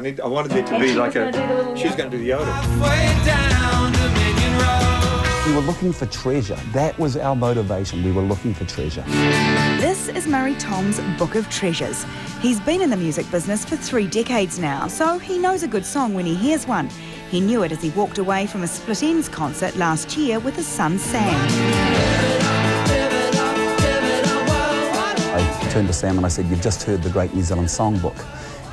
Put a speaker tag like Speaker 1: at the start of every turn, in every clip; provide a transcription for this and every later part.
Speaker 1: I wanted there to be like a... She was going to do the yodel.
Speaker 2: We were looking for treasure. That was our motivation. We were looking for treasure.
Speaker 3: This is Murray Tom's Book of Treasures. He's been in the music business for 3 decades now, so he knows a good song when he hears one. He knew it as he walked away from a Split Enz concert last year with his son Sam.
Speaker 2: I turned to Sam and I said, "You've just heard the Great New Zealand Songbook."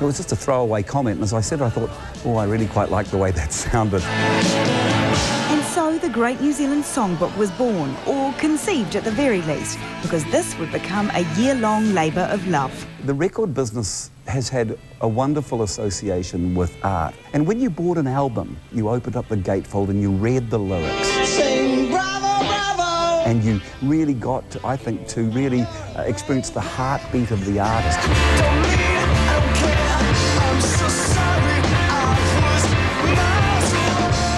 Speaker 2: It was just a throwaway comment, and as I said, I thought, oh, I really quite liked the way that sounded.
Speaker 3: And so the Great New Zealand Songbook was born, or conceived at the very least, because this would become a year-long labour of love.
Speaker 2: The record business has had a wonderful association with art. And when you bought an album, you opened up the gatefold and you read the lyrics.
Speaker 4: Sing bravo, bravo!
Speaker 2: And you really got, I think, to really experience the heartbeat of the artist.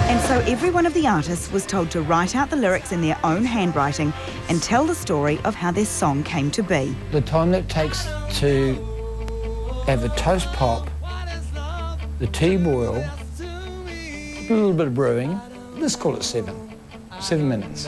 Speaker 3: And so every one of the artists was told to write out the lyrics in their own handwriting and tell the story of how their song came to be.
Speaker 5: The time that it takes to have the toast pop, the tea boil, a little bit of brewing, let's call it 7 minutes.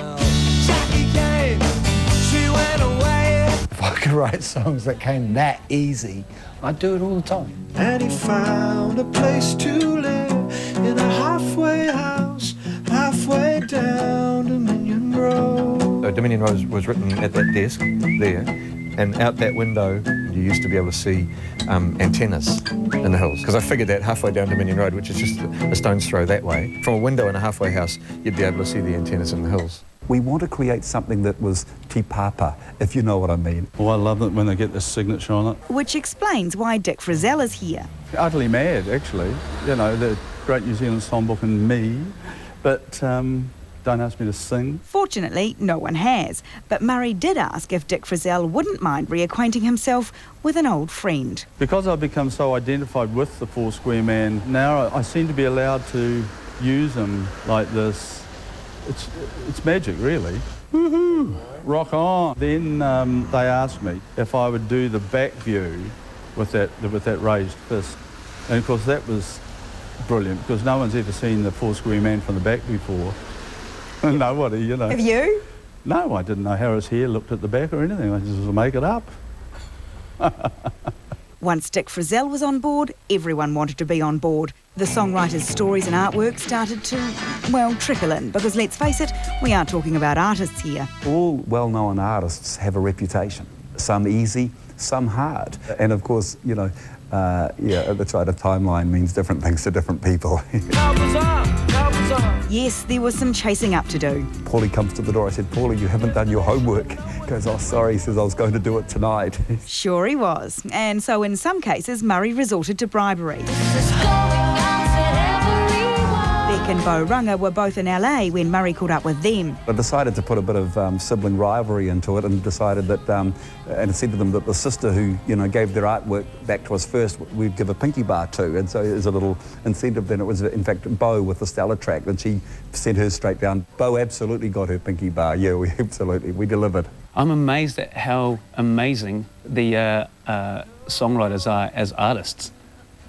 Speaker 5: If I could write songs that came that easy, I'd do it all the time.
Speaker 4: And he found a place to live in a halfway house, halfway down Dominion Road.
Speaker 1: Dominion Road was written at that desk there, and out that window you used to be able to see antennas in the hills. Because I figured that halfway down Dominion Road, which is just a stone's throw that way, from a window in a halfway house, you'd be able to see the antennas in the hills.
Speaker 2: We want to create something that was te papa, if you know what I mean.
Speaker 6: Oh, I love it when they get this signature on it.
Speaker 3: Which explains why Dick Frizzell is here.
Speaker 6: Utterly mad, actually. You know, the Great New Zealand Songbook and me, but don't ask me to sing.
Speaker 3: Fortunately, no one has, but Murray did ask if Dick Frizzell wouldn't mind reacquainting himself with an old friend.
Speaker 6: Because I've become so identified with the Four Square Man, now I seem to be allowed to use him like this. It's magic, really. Woohoo! Rock on. Then they asked me if I would do the back view with that raised fist. And of course that was brilliant because no one's ever seen the Four Square Man from the back before. Nobody, you know.
Speaker 3: Have you?
Speaker 6: No, I didn't know how his hair looked at the back or anything. I just make it up.
Speaker 3: Once Dick Frizzell was on board, everyone wanted to be on board. The songwriter's stories and artwork started to, well, trickle in, because let's face it, we are talking about artists here.
Speaker 2: All well-known artists have a reputation. Some easy, some hard. And of course, you know, yeah, that's right, a timeline means different things to different people.
Speaker 3: Yes, there was some chasing up to do.
Speaker 2: Paulie comes to the door. I said, "Paulie, you haven't done your homework." He goes, "Oh, sorry." He says, "I was going to do it tonight."
Speaker 3: Sure he was. And so in some cases, Murray resorted to bribery. Beck and Bo Runga were both in LA when Murray caught up with them.
Speaker 2: I decided to put a bit of sibling rivalry into it and decided that, and said to them that the sister who, you know, gave their artwork back to us first, we'd give a pinky bar to. And so as a little incentive, then it was, in fact, Bo with the Stella track, and she sent hers straight down. Bo absolutely got her pinky bar. Yeah, we delivered.
Speaker 7: I'm amazed at how amazing the songwriters are as artists.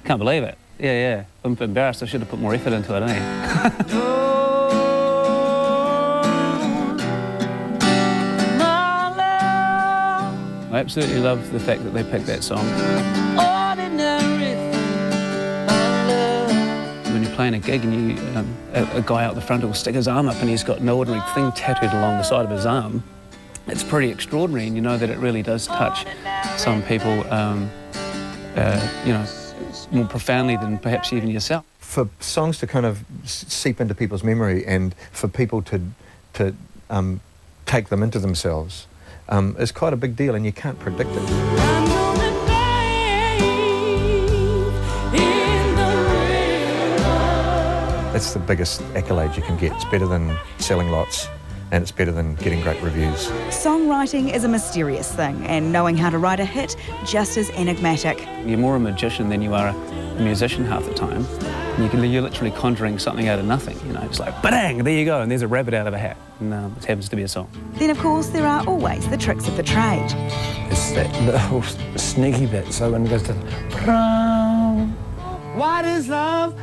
Speaker 7: Can't believe it. Yeah. I'm embarrassed. I should have put more effort into it, eh? I absolutely love the fact that they picked that song. When you're playing a gig and you, a guy out the front will stick his arm up and he's got an ordinary thing tattooed along the side of his arm, it's pretty extraordinary, and you know that it really does touch some people, you know, more profoundly than perhaps even yourself.
Speaker 1: For songs to kind of seep into people's memory and for people to take them into themselves is quite a big deal, and you can't predict it. That's the biggest accolade you can get. It's better than selling lots, and it's better than getting great reviews. Songwriting
Speaker 3: is a mysterious thing, and knowing how to write a hit just as enigmatic.
Speaker 7: You're more a magician than you are a musician half the time. You're literally conjuring something out of nothing, you know, just like, ba-dang, there you go, and there's a rabbit out of a hat, and it happens to be a song.
Speaker 3: Then, of course, there are always the tricks of the trade.
Speaker 5: It's that little sneaky bit, so when it goes to brown,
Speaker 8: What is love?